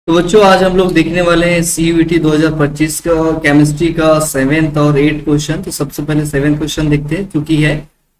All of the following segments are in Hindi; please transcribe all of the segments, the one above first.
तो बच्चों आज हम लोग देखने वाले हैं CUET 2025 का केमिस्ट्री का 7th और 8th क्वेश्चन। तो सबसे पहले 7th क्वेश्चन देखते हैं, क्योंकि है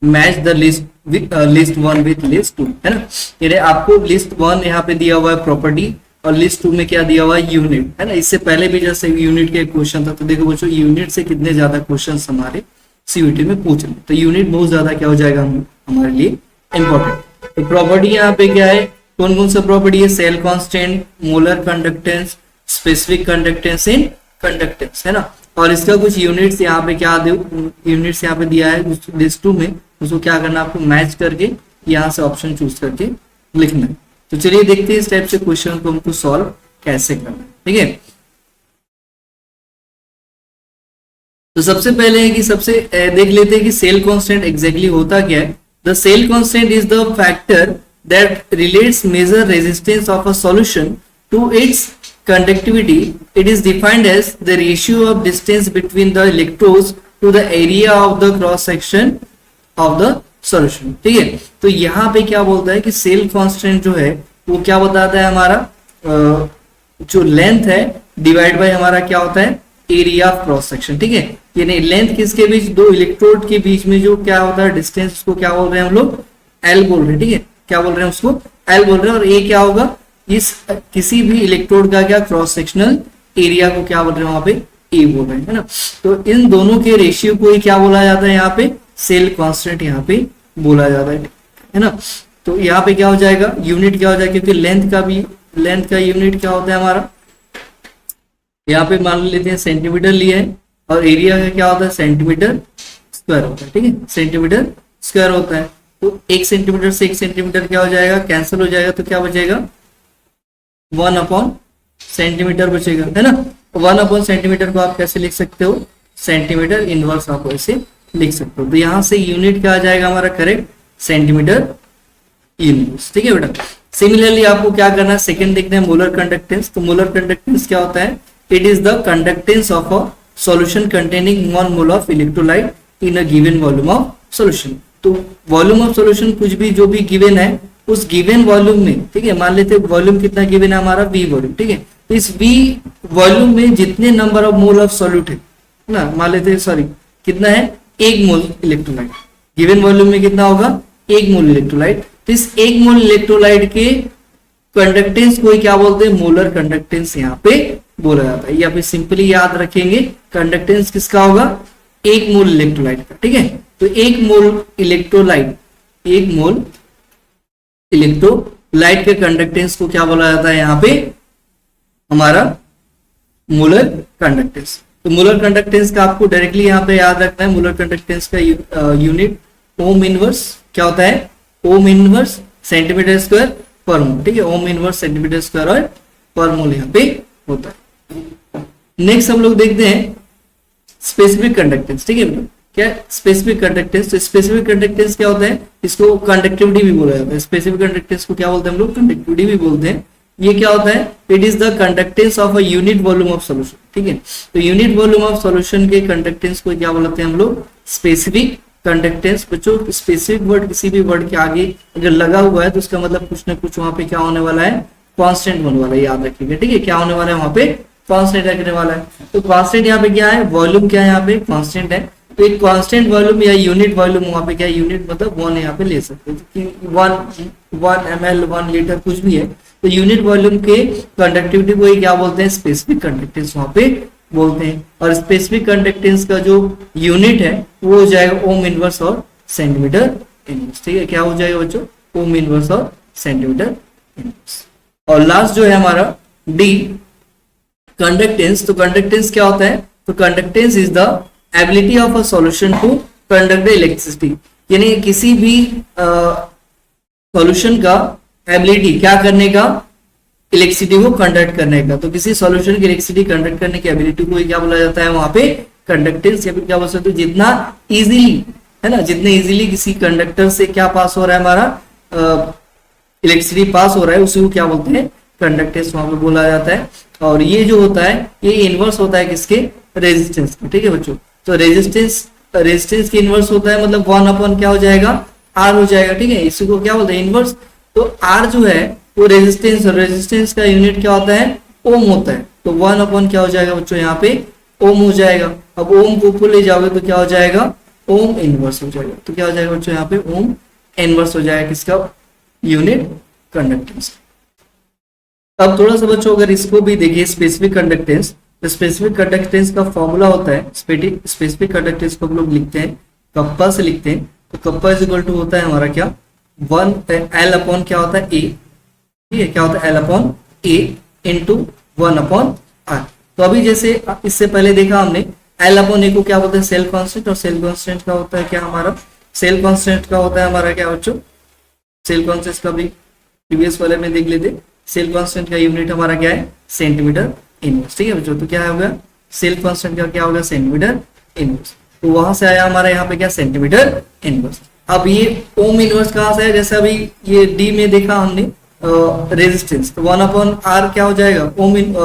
match the list one with list two, है ना। ये आपको लिस्ट वन यहाँ पे दिया हुआ है प्रॉपर्टी, और लिस्ट टू में क्या दिया हुआ है यूनिट, है ना। इससे पहले भी जैसे यूनिट के क्वेश्चन था, तो देखो बच्चों यूनिट से कितने ज्यादा क्वेश्चन हमारे CUET में पूछ रहे, तो यूनिट बहुत ज्यादा क्या हो जाएगा हमारे लिए इंपॉर्टेंट। तो प्रॉपर्टी यहाँ पे क्या है, कौन कौन सा प्रॉपर्टी है, cell constant, molar conductance, specific conductance इन कंडक्टेंस, है ना। और इसका कुछ यूनिट्स यहाँ पे क्या यूनिट्स यहाँ पे दिया है लिस्ट टू में, उसको क्या करना आपको मैच करके यहाँ से ऑप्शन चूज करके लिखना है। तो चलिए देखते हैं इस टाइप से क्वेश्चन को हमको सॉल्व कैसे करना है, ठीक है। तो सबसे पहले है कि सबसे देख लेते हैं कि सेल कांस्टेंट एग्जैक्टली होता क्या है। The cell constant is the factor that relates measure resistance of a solution to its conductivity. It is defined as the ratio of distance between the electrodes to the area of the cross section of the solution, ठीक है। तो यहाँ पे क्या बोलता है कि सेल कांस्टेंट जो है वो क्या बताता है, हमारा जो लेंथ है डिवाइड बाय हमारा क्या होता है एरिया ऑफ क्रॉस सेक्शन, ठीक है। यानी लेंथ किसके बीच, दो इलेक्ट्रोड के बीच में जो क्या होता है डिस्टेंस, उसको क्या बोल रहे हैं हम लोग एल बोल रहे हैं, ठीक है। क्या बोल रहे हैं उसको एल बोल रहे हैं। और ए क्या होगा, इस किसी भी इलेक्ट्रोड का क्या क्रॉस सेक्शनल एरिया को क्या बोल रहे हैं वहां पे ए बोल रहे हैं, है ना। तो इन दोनों के रेशियो को ही क्या बोला जाता है यहाँ पे सेल कांस्टेंट यहाँ पे बोला जाता है ना। तो यहाँ पे क्या हो जाएगा, यूनिट क्या हो जाएगा, क्योंकि लेंथ का यूनिट क्या होता है हमारा, यहाँ पे मान लेते हैं सेंटीमीटर लिया है, और एरिया का क्या होता है सेंटीमीटर स्क्वायर होता है, ठीक है। सेंटीमीटर स्क्वायर होता है, तो 1 सेंटीमीटर से 1 सेंटीमीटर क्या हो जाएगा, कैंसिल हो जाएगा, तो क्या बचेगा 1 सेंटीमीटर बचेगा, है ना। 1 सेंटीमीटर को आप कैसे लिख सकते हो, सेंटीमीटर इनवर्स आप ऐसे लिख सकते हो। तो यहां से यूनिट क्या आ जाएगा हमारा करेक्ट, सेंटीमीटर इनवर्स, ठीक है बेटा। सिमिलरली आपको क्या करना है, सेकंड देखना है मोलर कंडक्टेंस। तो मोलर कंडक्टेंस क्या होता है, it is the conductance of a solution containing 1 mole of electrolyte in a given volume of solution. तो वॉल्यूम ऑफ सॉल्यूशन कुछ भी जो भी गिवन है उस गिवन वॉल्यूम में, ठीक है, मान लेते हैं वॉल्यूम कितना गिवन है हमारा V वॉल्यूम, ठीक है। तो इस V वॉल्यूम में जितने number of mole of solute है ना, मान लेते हैं सॉरी कितना है 1 मोल इलेक्ट्रोलाइट, गिवन वॉल्यूम में कितना होगा 1 मोल इलेक्ट्रोलाइट। तो इस 1 मोल इलेक्ट्रोलाइट के कंडक्टेंस को क्या बोलते हैं, मोलर कंडक्टेंस यहाँ पे बोला जाता है। या फिर सिंपली याद रखेंगे कंडक्टेंस किसका होगा, 1 मोल इलेक्ट्रोलाइट का, ठीक है। तो 1 मोल इलेक्ट्रोलाइट के कंडक्टेंस को क्या बोला जाता है यहाँ पे हमारा मोलर कंडक्टेंस। तो मोलर कंडक्टेंस का आपको डायरेक्टली यहाँ पे याद रखना है, मोलर कंडक्टेंस का यूनिट ओम इनवर्स क्या होता है, ओम इनवर्स सेंटीमीटर स्क्वायर पर मोल, ठीक है। ओम इनवर्स सेंटीमीटर स्क्वायर और पर मोल यहाँ पे होता है। नेक्स्ट हम लोग देखते हैं स्पेसिफिक कंडक्टेंस, ठीक है। क्या स्पेसिफिक कंडक्टेंस, तो स्पेसिफिक कंडक्टेंस क्या होता है, इसको कंडक्टिविटी भी बोला जाता है। स्पेसिफिक कंडक्टेंस को क्या बोलते हैं हम लोग, कंडक्टिविटी भी बोलते हैं। ये क्या होता है, it is the conductance of a unit volume of solution, ठीक है। तो यूनिट वॉल्यूम ऑफ सॉल्यूशन के कंडक्टेंस को क्या बोलते हैं हम लोग, स्पेसिफिक कंडक्टेंस। बच्चों स्पेसिफिक वर्ड किसी भी वर्ड के आगे अगर लगा हुआ है तो उसका मतलब कुछ ना कुछ वहां पे क्या होने वाला है, कांस्टेंट होने वाला है, याद रखिएगा, ठीक है। क्या होने वाला है वहां पे, कांस्टेंट रखने वाला है। तो कांस्टेंट यहाँ पे क्या है, वॉल्यूम क्या है यहाँ पे कांस्टेंट है। तो एक कांस्टेंट वॉल्यूम या यूनिट वॉल्यूम वहां पे क्या यूनिट मतलब 1 यहाँ पे ले सकते हैं, तो 1 ml 1 लीटर कुछ भी है। तो यूनिट वॉल्यूम के कंडक्टिविटी को ही क्या बोलते हैं, स्पेसिफिक कंडक्टेंस वहां पे बोलते हैं। और स्पेसिफिक कंडक्टेंस का जो यूनिट है वो हो जाएगा ओम इनवर्स और सेंटीमीटर इनवर्स, ठीक है। क्या हो जाएगा बच्चों, ओम इनवर्स और सेंटीमीटर इनवर्स। और लास्ट जो है हमारा डी कंडक्टेंस। तो कंडक्टेंस क्या होता है, तो conductance is the ability of a solution to conduct the electricity. यानी किसी भी सॉल्यूशन का एबिलिटी क्या करने का, इलेक्ट्रिसिटी को कंडक्ट करने का। तो किसी सॉल्यूशन की इलेक्ट्रिसिटी कंडक्ट करने की एबिलिटी को क्या बोला जाता है वहां पे कंडक्टेंस। या फिर क्या बोल सकते हो, जितना इजीली, है ना, जितने इजीली किसी कंडक्टर से क्या पास हो रहा है हमारा इलेक्ट्रिसिटी पास हो रहा है, उसी को क्या बोलते हैं कंडक्टेंस वहां पे बोला जाता है। और ये जो होता है ये इनवर्स होता है किसके, रेजिस्टेंस का, ठीक है बच्चों। तो रेजिस्टेंस की इनवर्स होता है, मतलब 1 क्या हो जाएगा, R हो जाएगा, ठीक है। इसी को क्या बोलते हैं इनवर्स। तो R जो है वो रेजिस्टेंस का यूनिट क्या होता है, ओम होता है, तो 1 अपॉन क्या हो जाएगा बच्चों यहाँ पे ओम हो जाएगा। अब ओम को ऊपर ले जाओगे तो क्या हो जाएगा, ओम इनवर्स हो जाएगा। तो क्या हो जाएगा बच्चों यहाँ पे ओम इनवर्स हो जाएगा किसका, यूनिट कंडक्टेंस। अब थोड़ा सा बच्चों अगर इसको भी देखिए स्पेसिफिक कंडक्टेंस, तो स्पेसिफिक कंडक्टेंस का फॉर्मूला होता है, स्पेसिफिक कंडक्टेंस को हम लोग लिखते हैं कप्पा से लिखते हैं। तो कप्पा इज इक्वल टू होता है हमारा क्या, 1 एल अपॉन क्या होता है ए, ठीक है, क्या होता है L upon A into 1 upon R. तो अभी जैसे इससे पहले देखा हमने एल अपॉन ए को क्या बोलते हैं सेल कांस्टेंट, और सेल कांस्टेंट का होता है क्या हमारा, सेल कांस्टेंट का होता है हमारा क्या बच्चों, सेल कांस्टेंट का भी प्रीवियस वाले में देख लेते। सेल कांस्टेंट का यूनिट हमारा क्या है, सेंटीमीटर इनवर्स, ठीक है बच्चों। तो क्या होगा, सेल कांस्टेंट का क्या होगा, सेंटीमीटर इनवर्स। तो वहां से आया हमारा यहाँ पे क्या, सेंटीमीटर इनवर्स। अब ये ओम इनवर्स कहां से है, जैसे अभी ये डी में देखा हमने रेजिस्टेंस, तो 1 अपॉन आर क्या हो जाएगा ओम इन,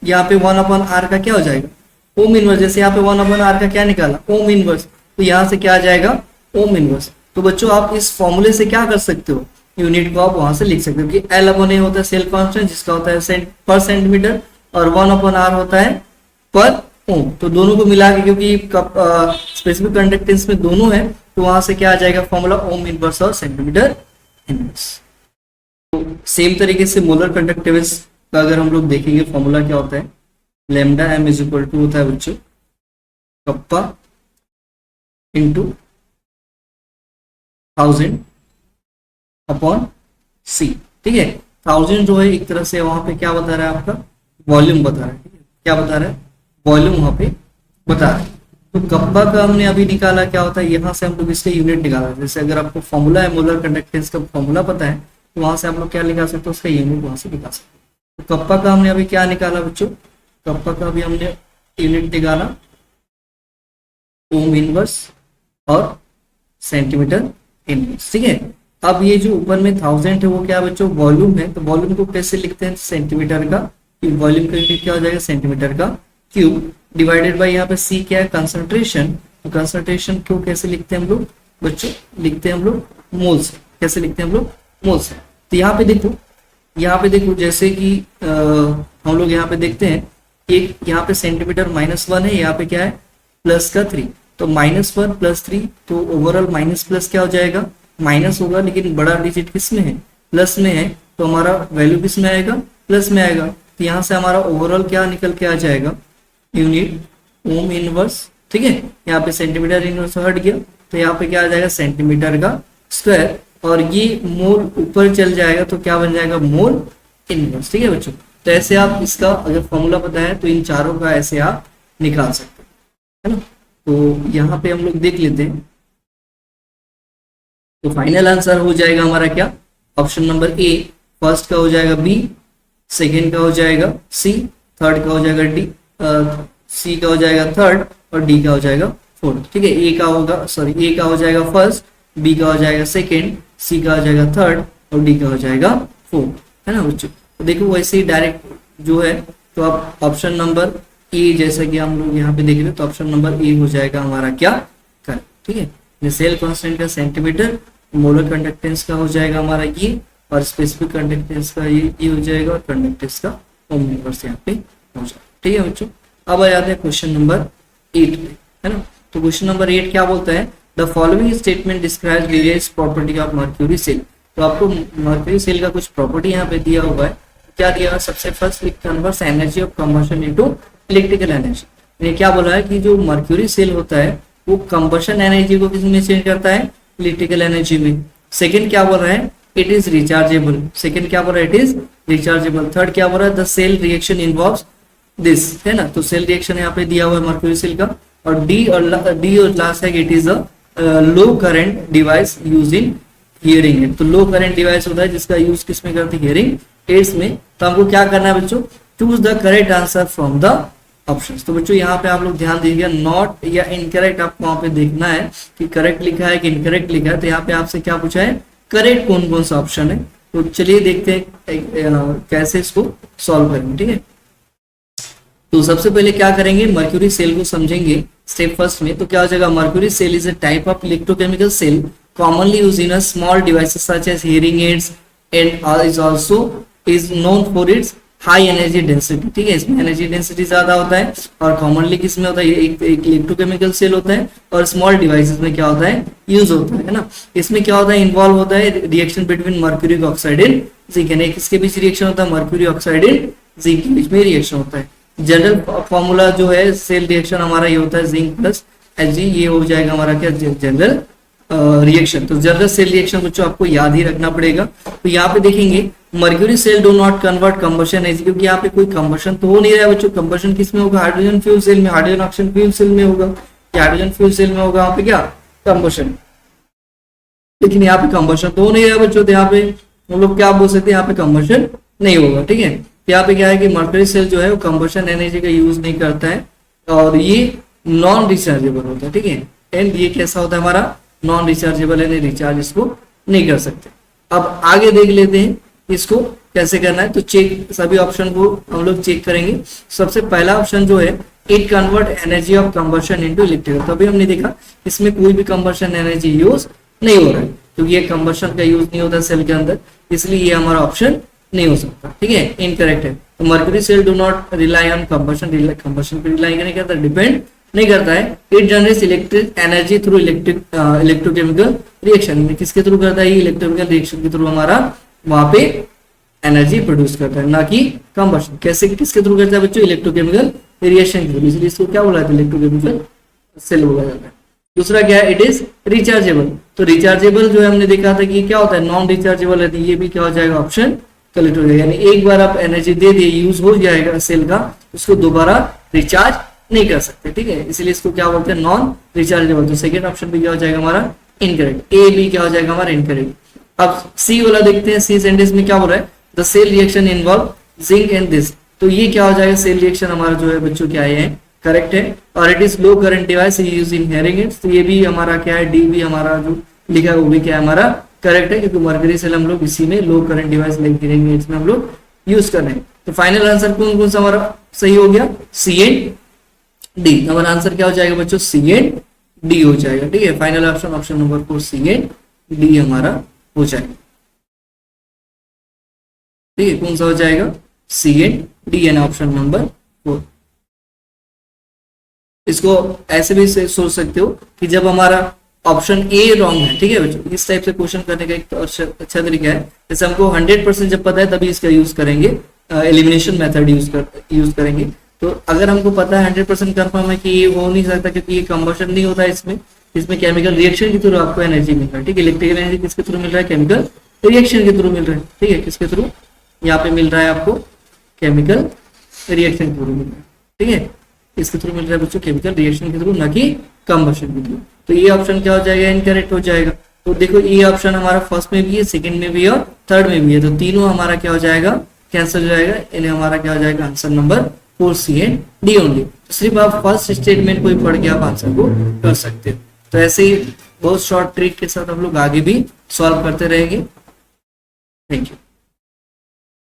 यहाँ पे 1 अपॉन आर का क्या हो जाएगा ओम इनवर्स। जैसे यहाँ पे 1 अपॉन आर का क्या निकाला ओम इनवर्स, तो यहाँ से क्या आ जाएगा ओम इनवर्स। तो बच्चों आप इस फॉर्मूले से क्या कर सकते हो, यूनिट को आप वहां से लिख सकते हो कि एल अपॉन ए होता है सेल कांस्टेंट जिसका होता है पर सेंटीमीटर, और 1 अपॉन आर होता है पर ओम। तो दोनों को मिला के, क्योंकि स्पेसिफिक कंडक्टेंस में दोनों है, तो वहां से क्या आ जाएगा फॉर्मूला ओम इनवर्स और सेंटीमीटर इनवर्स। तो सेम तरीके से मोलर कंडक्टिविटी का अगर हम लोग देखेंगे फॉर्मूला क्या होता है, lambda M is equal to होता है बच्चों कप्पा इंटू 1000 अपॉन सी, ठीक है। 1000 जो है एक तरह से वहां पे क्या बता रहा है, आपका वॉल्यूम बता रहा है, ठीक है? क्या बता रहा है, वॉल्यूम वहां पे बता रहा है। तो कप्पा का हमने अभी निकाला क्या होता है, यहाँ से हम लोग इसके यूनिट निकाला। जैसे अगर आपको फॉर्मूला है मोलर कंडक्टेंस का फॉर्मूला पता है, तो वहां से आप लोग क्या निकाल सकते हो, उसका यूनिट वहां से निकाल सकते हो। तो कप्पा का हमने अभी क्या निकाला बच्चों, कप्पा का अभी हमने यूनिट निकाला ओम इनवर्स और सेंटीमीटर इनवर्स, ठीक है। अब ये जो ऊपर में 1000 है वो क्या बच्चों वॉल्यूम है, तो वॉल्यूम को कैसे लिखते हैं, सेंटीमीटर का, वॉल्यूम का यूनिट क्या हो जाएगा सेंटीमीटर का क्यूब, डिवाइडेड बाय यहाँ पे सी क्या है कंसंट्रेशन। तो कंसंट्रेशन को कैसे लिखते हैं हम लोग बच्चों, लिखते हैं हम लोग मोल से। कैसे लिखते हैं हम लोग, मोल से। तो यहाँ पे देखो जैसे कि हम लोग यहाँ पे देखते हैं एक यहाँ पे सेंटीमीटर -1 है, यहाँ पे क्या है प्लस का 3, तो -1 + 3, तो ओवरऑल माइनस प्लस क्या हो जाएगा, माइनस होगा, लेकिन बड़ा डिजिट किस में है, प्लस में है, तो हमारा वैल्यू किस में आएगा, प्लस में आएगा। तो यहाँ से हमारा ओवरऑल क्या निकल के आ जाएगा, यूनिट ओम इनवर्स, ठीक है। यहाँ पे सेंटीमीटर इनवर्स हट गया, तो यहाँ पे क्या आ जाएगा सेंटीमीटर का स्क्वायर, और ये मोल ऊपर चल जाएगा तो क्या बन जाएगा मोल इनवर्स, ठीक है बच्चों। तो ऐसे आप इसका अगर फॉर्मूला पता है तो इन चारों का ऐसे आप निकाल सकते हैं, है ना। तो यहाँ पे हम लोग देख लेते हैं, तो फाइनल आंसर हो जाएगा हमारा क्या, ऑप्शन नंबर ए, फर्स्ट का हो जाएगा बी, सेकेंड का हो जाएगा सी, थर्ड का हो जाएगा डी, सी का हो जाएगा थर्ड, और डी का हो जाएगा फोर्थ, ठीक है। ए का हो जाएगा फर्स्ट, बी का हो जाएगा सेकेंड, सी का हो जाएगा थर्ड, और डी का हो जाएगा फोर्थ, है ना बच्चों। तो देखो वैसे ही डायरेक्ट जो है, तो आप ऑप्शन नंबर ए, जैसा कि हम लोग यहाँ पे देख रहे हैं, तो ऑप्शन नंबर ए हो जाएगा हमारा क्या करेक्ट, ठीक है। सेल कांस्टेंट का सेंटीमीटर, मोलर कंडक्टेंस का हो जाएगा हमारा ये, और स्पेसिफिक कंडक्टेंस का ये हो जाएगा, और कंडक्टेंस का ओम इनवर्स यहाँ पे हो जाएगा, ठीक है बच्चों। अब आ जाते हैं क्वेश्चन नंबर 8 पे, है ना। तो क्वेश्चन नंबर 8 क्या बोलता है, the following statement describes various property of mercury cell. तो आपको मर्क्यूरी सेल का कुछ प्रॉपर्टी यहाँ पे दिया हुआ है, क्या दिया हुआ है, सबसे first converse energy of combustion into electrical energy. ये क्या बोला है कि जो मर्क्यूरी सेल होता है वो कंबशन एनर्जी को किस में चेंज करता है, इलेक्ट्रिकल एनर्जी में। सेकंड क्या बोल रहा है, इट इज रिचार्जेबल, सेकंड क्या बोल रहा है, इट इज रिचार्जेबल। थर्ड क्या बोल रहा है, the cell reaction involves this, है ना। तो सेल रिएक्शन यहाँ पे दिया हुआ है मर्क्यूरी सेल का। और डी और लास्ट है कि it is a low current device use in hearing aid. तो लो करंट डिवाइस होता है जिसका यूज किस में करते हैं, हियरिंग एड्स में। तो हमको क्या करना है बच्चों, choose the correct answer from the options. तो बच्चों यहाँ पे आप लोग ध्यान दीजिएगा, नॉट या इनकरेक्ट आपको वहां पे देखना है कि करेक्ट लिखा है कि इनकरेक्ट लिखा है। तो यहाँ पे आपसे क्या पूछा है, करेक्ट कौन कौन सा ऑप्शन है। तो चलिए देखते हैं कैसे इसको सॉल्व करेंगे, ठीक है। तो सबसे पहले क्या करेंगे, मर्क्यूरी सेल को समझेंगे स्टेप फर्स्ट में। तो क्या हो जाएगा, mercury cell is a type of electrochemical cell commonly used in a small devices such as hearing aids and is also is known for its high energy density, ठीक है, इसमें एनर्जी डेंसिटी ज्यादा होता है। और कॉमनली किसमें होता है, एक इलेक्ट्रोकेमिकल सेल होता है और स्मॉल डिवाइसेस में क्या होता है, यूज होता है ना। इसमें क्या होता है, इन्वॉल्व होता है reaction between mercuric oxide and zinc, यानी किसके बीच रिएक्शन होता है, मर्क्यूरी ऑक्साइड एंड जिंक के बीच में रिएक्शन होता है। जनरल फॉर्मूला जो है सेल रिएक्शन हमारा ये होता है जिंक प्लस Hg, ये हो जाएगा हमारा क्या, जनरल रिएक्शन। तो जनरल सेल रिएक्शन बच्चों आपको याद ही रखना पड़ेगा। तो यहाँ पे देखेंगे mercury cell do not convert combustion energy, क्योंकि यहाँ पे कोई कंबशन तो हो नहीं रहा है बच्चों। कंबशन किस में होगा, हाइड्रोजन फ्यूल सेल में, हाइड्रोजन ऑक्सीजन फ्यूल सेल में होगा, हाइड्रोजन फ्यूल सेल में होगा यहाँ पे क्या, कंबशन। लेकिन यहाँ पे कंबशन तो हो नहीं रहा है बच्चों, तो यहाँ पे हम लोग क्या बोल सकते हैं, यहाँ पे कंबशन नहीं होगा, ठीक है। यहाँ पे क्या है कि मर्क्यूरी सेल जो है वो कंबशन एनर्जी का यूज नहीं करता है और ये नॉन रिचार्जेबल होता है, ठीक है। एंड ये कैसा होता है हमारा, नॉन रिचार्जेबल, यानी रिचार्ज इसको नहीं कर सकते। अब आगे देख लेते हैं इसको कैसे करना है। तो चेक, सभी ऑप्शन को हम लोग चेक करेंगे। सबसे पहला ऑप्शन जो है, it convert energy of combustion into electrical. तो अभी हमने देखा इसमें कोई भी कंबशन एनर्जी यूज नहीं हो रहा है, क्योंकि ये कंबशन का यूज नहीं होता सेल के अंदर, इसलिए ये हमारा ऑप्शन नहीं हो सकता, ठीक है, इनकरेक्ट है। तो mercury cell do not rely on combustion, combustion पे रिलाई नहीं करता, डिपेंड नहीं करता है। It generates electric energy through electrochemical reaction, किसके थ्रू करता है, इलेक्ट्रोकेमिकल रिएक्शन के थ्रू हमारा वहां पे एनर्जी प्रोड्यूस करता है, ना कि कंबशन। कैसे, किसके थ्रू करता है बच्चों, इलेक्ट्रोकेमिकल रिएक्शन के थ्रू, इसलिए इसको क्या बोला जाता है, इलेक्ट्रोकेमिकल सेल बोला जाता है। दूसरा क्या है, इट इज रिचार्जेबल। तो रिचार्जेबल जो है हमने देखा था कि क्या होता है, नॉन रिचार्जेबल है, ये भी क्या हो जाएगा, ऑप्शन कलेक्ट हो जाएगा, यानी एक बार आप एनर्जी दे दिए, यूज हो जाएगा सेल का, उसको दोबारा रिचार्ज नहीं कर सकते, ठीक है, इसलिए इसको क्या बोलते हैं, नॉन रिचार्जेबल। तो सेकंड ऑप्शन भी क्या हो जाएगा हमारा, इनकरेक्ट। ए बी क्या हो जाएगा हमारा, इनकरेक्ट। अब सी वाला देखते हैं, सी सेंटेंस में क्या हो रहा है, the cell reaction involve zinc and this. तो ये क्या हो जाएगा, सेल रिएक्शन हमारा जो है बच्चों क्या है, करेक्ट है। और it is low current device use in hearing ads, तो ये भी हमारा क्या है, डी भी हमारा जो लिखा है वो भी क्या है हमारा करेक्ट है, क्योंकि मर्करी सेल हम लोग इसी में low current device like hearing aids में हम लोग यूज कर रहे हैं। तो फाइनल आंसर कौन कौन सा हमारा सही हो गया, सी एंड डी। हमारा आंसर क्या हो जाएगा बच्चों, सी एंड डी हो जाएगा, ठीक है। Final option, option number 4 C and D हमारा हो जाएगा, ठीक है। कौन सा हो जाएगा, सी एंड डी एन, ऑप्शन नंबर 4। इसको ऐसे भी सोच सकते हो कि जब हमारा ऑप्शन ए रॉन्ग है, ठीक है बच्चों, इस टाइप से क्वेश्चन करने का एक तो अच्छा तरीका है। जैसे हमको 100% जब पता है तभी इसका यूज करेंगे, एलिमिनेशन मेथड यूज करेंगे। तो अगर हमको पता है 100% कंफर्म है कि ये हो नहीं सकता, क्योंकि ये कंबशन नहीं होता है, इसमें केमिकल रिएक्शन के थ्रू आपको एनर्जी मिल रहा है, ठीक है। इलेक्ट्रिकल एनर्जी किसके थ्रू मिल रहा है, केमिकल रिएक्शन के थ्रू मिल रहा है, ठीक है। किसके थ्रू, यहाँ पे मिल रहा है आपको केमिकल रिएक्शन के थ्रू मिल रहा है, ठीक है। इसके थ्रू मिल रहा है बच्चों, केमिकल रिएक्शन के थ्रू, ना कि कंबशन के थ्रू। तो ये ऑप्शन क्या हो जाएगा, इनकरेक्ट हो जाएगा। तो देखो ये ऑप्शन हमारा फर्स्ट में भी है, सेकंड में भी है और थर्ड में भी है, तो तीनों हमारा क्या हो जाएगा, कैंसिल हो जाएगा। इन्हें हमारा क्या हो जाएगा, answer number 4 C and D only. तो सिर्फ आप फर्स्ट स्टेटमेंट को ही पढ़ के आप आंसर को कर सकते हो। तो ऐसे ही बहुत शॉर्ट ट्रिक के साथ हम लोग आगे भी सॉल्व करते रहेंगे। Thank you.